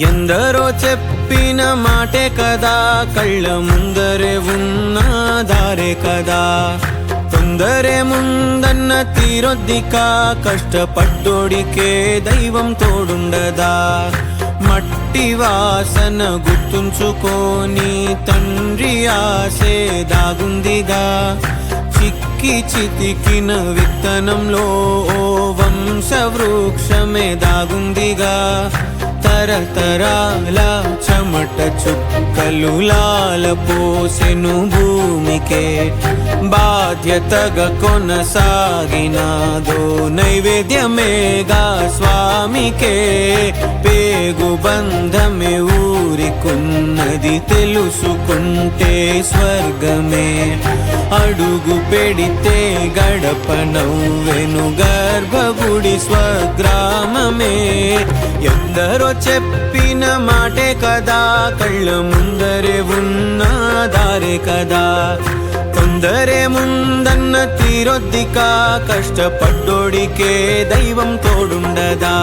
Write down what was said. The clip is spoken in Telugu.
ఎందరో చెప్పిన మాటే కదా, కళ్ళ ముందరే ఉన్న దారే కదా. తొందరే ముందన్న తీరొద్దిక, కష్టపడ్డోడికే దైవం తోడుండదా. మట్టి వాసన గుర్తుంచుకోని తండ్రి ఆసే దాగుందిగా. చిక్కి చితికిన విత్తనంలో ఓ వంశవృక్షమే దాగుందిగా. తరతరాల చెమట చుక్కలు లాల పోసెను భూమికే. బాధ్యతగా కొనసాగినాదో నైవేద్యమేగా స్వామికే. పేగు బంధమే ఊరికున్నది తెలుసుకుంటే స్వర్గమే. అడుగు పెడితే గడప నవ్వెను గర్భగుడి స్వగ్రామమే. ఎందరో చెప్పిన మాటే కదా, కళ్ళ ముందరే ఉన్న దారే కదా. తొందరే ముందన్న తీరొద్దిక, కష్టపడ్డోడికే దైవం తోడుండదా.